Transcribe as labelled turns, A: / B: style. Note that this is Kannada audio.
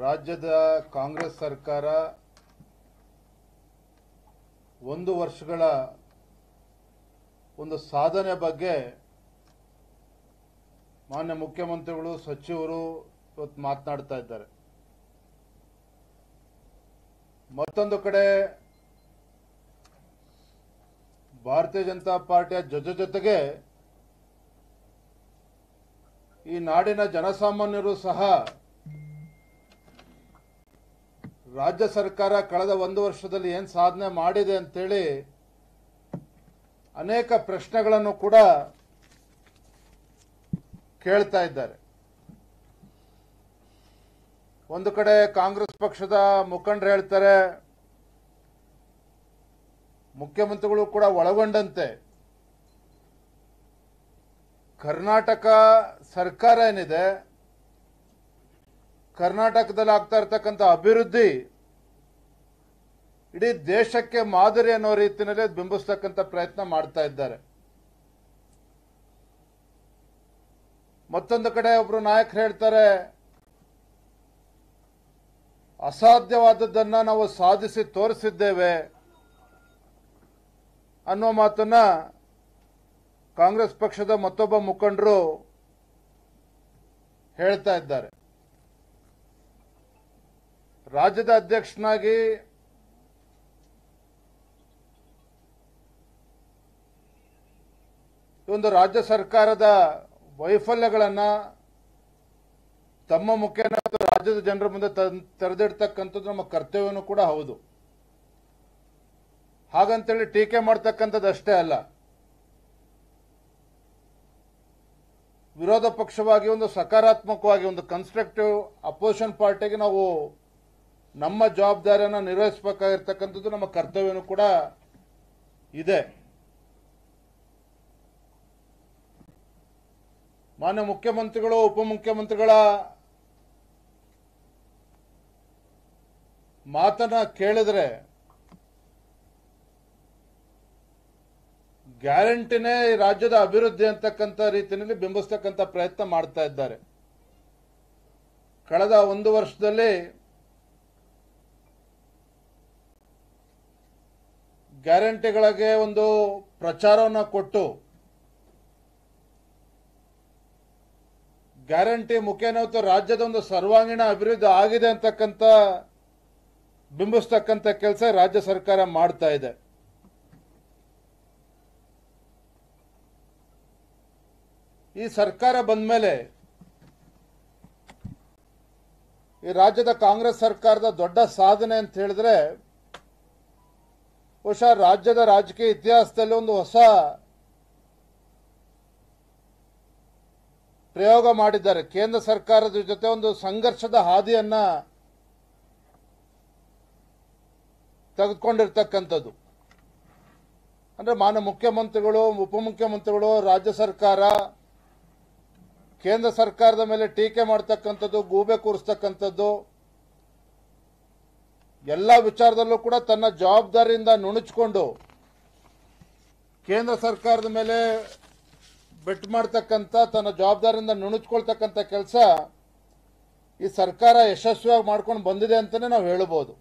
A: ರಾಜ್ಯದ ಕಾಂಗ್ರೆಸ್ ಸರ್ಕಾರ 1 ವರ್ಷಗಳ ಒಂದು ಸಾಧನೆ ಬಗ್ಗೆ ಮಾನ್ಯ ಮುಖ್ಯಮಂತ್ರಿಗಳು ಸಚಿವರು ಇವತ್ತು ಮಾತನಾಡ್ತಾ ಇದ್ದಾರೆ. ಮತ್ತೊಂದು ಕಡೆ ಭಾರತೀಯ ಜನತಾ ಪಾರ್ಟಿಯ ಜೊತೆಗೆ ಈ ನಾಡಿನ ಜನಸಾಮಾನ್ಯರು ಸಹ ರಾಜ್ಯ ಸರ್ಕಾರ ಕಳೆದ 1 ವರ್ಷದಲ್ಲಿ ಏನು ಸಾಧನೆ ಮಾಡಿದೆ ಅಂತೇಳಿ ಅನೇಕ ಪ್ರಶ್ನೆಗಳನ್ನು ಕೂಡ ಕೇಳ್ತಾ ಇದ್ದಾರೆ. ಒಂದು ಕಡೆ ಕಾಂಗ್ರೆಸ್ ಪಕ್ಷದ ಮುಖಂಡರು ಹೇಳ್ತಾರೆ, ಮುಖ್ಯಮಂತ್ರಿಗಳು ಕೂಡ ಒಳಗೊಂಡಂತೆ ಕರ್ನಾಟಕ ಸರ್ಕಾರ ಏನಿದೆ, ಕರ್ನಾಟಕದಲ್ಲಿ ಆಗ್ತಾ ಇರತಕ್ಕಂಥ ಅಭಿವೃದ್ಧಿ ಇಡೀ ದೇಶಕ್ಕೆ ಮಾದರಿ ಅನ್ನೋ ರೀತಿಯಲ್ಲಿ ಬಿಂಬಿಸ್ತಕ್ಕಂಥ ಪ್ರಯತ್ನ ಮಾಡ್ತಾ ಇದ್ದಾರೆ. ಮತ್ತೊಂದು ಕಡೆ ಒಬ್ರು ನಾಯಕರು ಹೇಳ್ತಾರೆ, ಅಸಾಧ್ಯವಾದದ್ದನ್ನ ನಾವು ಸಾಧಿಸಿ ತೋರಿಸಿದ್ದೇವೆ ಅನ್ನೋ ಮಾತನ್ನ ಕಾಂಗ್ರೆಸ್ ಪಕ್ಷದ ಮತ್ತೊಬ್ಬ ಮುಖಂಡರು ಹೇಳ್ತಾ ಇದ್ದಾರೆ. ರಾಜ್ಯದ ಅಧ್ಯಕ್ಷನಾಗಿ ಒಂದು ರಾಜ್ಯ ಸರ್ಕಾರದ ವೈಫಲ್ಯಗಳನ್ನ ತಮ್ಮ ಮುಖೇನ ರಾಜ್ಯದ ಜನರ ಮುಂದೆ ತೆರೆದಿಡ್ತಕ್ಕಂಥದ್ದು ನಮ್ಮ ಕರ್ತವ್ಯನೂ ಕೂಡ ಹೌದು. ಹಾಗಂತೇಳಿ ಟೀಕೆ ಮಾಡ್ತಕ್ಕಂಥದ್ದು ಅಷ್ಟೇ ಅಲ್ಲ, ವಿರೋಧ ಪಕ್ಷವಾಗಿ ಒಂದು ಸಕಾರಾತ್ಮಕವಾಗಿ ಒಂದು ಕನ್ಸ್ಟ್ರಕ್ಟಿವ್ ಅಪೋಸಿಷನ್ ಪಾರ್ಟಿಗೆ ನಾವು ನಮ್ಮ ಜವಾಬ್ದಾರಿಯನ್ನು ನಿರ್ವಹಿಸಬೇಕಾಗಿರ್ತಕ್ಕಂಥದ್ದು ನಮ್ಮ ಕರ್ತವ್ಯನೂ ಕೂಡ ಇದೆ. ಮಾನ್ಯ ಮುಖ್ಯಮಂತ್ರಿಗಳು ಉಪಮುಖ್ಯಮಂತ್ರಿಗಳ ಮಾತನ್ನ ಕೇಳಿದ್ರೆ ಗ್ಯಾರಂಟಿನೇ ರಾಜ್ಯದ ಅಭಿವೃದ್ಧಿ ಅಂತಕ್ಕಂಥ ರೀತಿಯಲ್ಲಿ ಬಿಂಬಿಸ್ತಕ್ಕಂಥ ಪ್ರಯತ್ನ ಮಾಡ್ತಾ ಇದ್ದಾರೆ. ಕಳೆದ 1 ವರ್ಷದಲ್ಲಿ ಗ್ಯಾರಂಟಿಗಳಿಗೆ ಒಂದು ಪ್ರಚಾರವನ್ನು ಕೊಟ್ಟು ಗ್ಯಾರಂಟಿ ಮುಖೇನ ರಾಜ್ಯದ ಒಂದು ಸರ್ವಾಂಗೀಣ ಅಭಿವೃದ್ಧಿ ಆಗಿದೆ ಅಂತಕ್ಕಂಥ ಬಿಂಬಿಸ್ತಕ್ಕಂಥ ಕೆಲಸ ರಾಜ್ಯ ಸರ್ಕಾರ ಮಾಡ್ತಾ ಇದೆ. ಈ ಸರ್ಕಾರ ಬಂದ ಮೇಲೆ ಈ ರಾಜ್ಯದ ಕಾಂಗ್ರೆಸ್ ಸರ್ಕಾರದ ದೊಡ್ಡ ಸಾಧನೆ ಅಂತ ಹೇಳಿದ್ರೆ, ಬಹುಶಃ ರಾಜ್ಯದ ರಾಜಕೀಯ ಇತಿಹಾಸದಲ್ಲಿ ಒಂದು ಹೊಸ ಪ್ರಯೋಗ ಮಾಡಿದ್ದಾರೆ. ಕೇಂದ್ರ ಸರ್ಕಾರದ ಜೊತೆ ಒಂದು ಸಂಘರ್ಷದ ಹಾದಿಯನ್ನ ತೆಗೆದುಕೊಂಡಿರ್ತಕ್ಕಂಥದ್ದು. ಅಂದ್ರೆ ಮಾನ್ಯ ಮುಖ್ಯಮಂತ್ರಿಗಳು, ಉಪಮುಖ್ಯಮಂತ್ರಿಗಳು, ರಾಜ್ಯ ಸರ್ಕಾರ ಕೇಂದ್ರ ಸರ್ಕಾರದ ಮೇಲೆ ಟೀಕೆ ಮಾಡ್ತಕ್ಕಂಥದ್ದು, ಗೂಬೆ ಕೂರಿಸ್ತಕ್ಕಂಥದ್ದು, ಎಲ್ಲ ವಿಚಾರದಲ್ಲೂ ಕೂಡ ತನ್ನ ಜವಾಬ್ದಾರಿಯಿಂದ ನುಣುಚಿಕೊಂಡು ಕೇಂದ್ರ ಸರ್ಕಾರದ ಮೇಲೆ ಬೆಟ್ ಮಾಡ್ತಕ್ಕಂಥ, ತನ್ನ ಜವಾಬ್ದಾರಿಯಿಂದ ನುಣುಚ್ಕೊಳ್ತಕ್ಕಂಥ ಕೆಲಸ ಈ ಸರ್ಕಾರ ಯಶಸ್ವಿಯಾಗಿ ಮಾಡ್ಕೊಂಡು ಬಂದಿದೆ ಅಂತಾನೆ ನಾವು ಹೇಳಬಹುದು.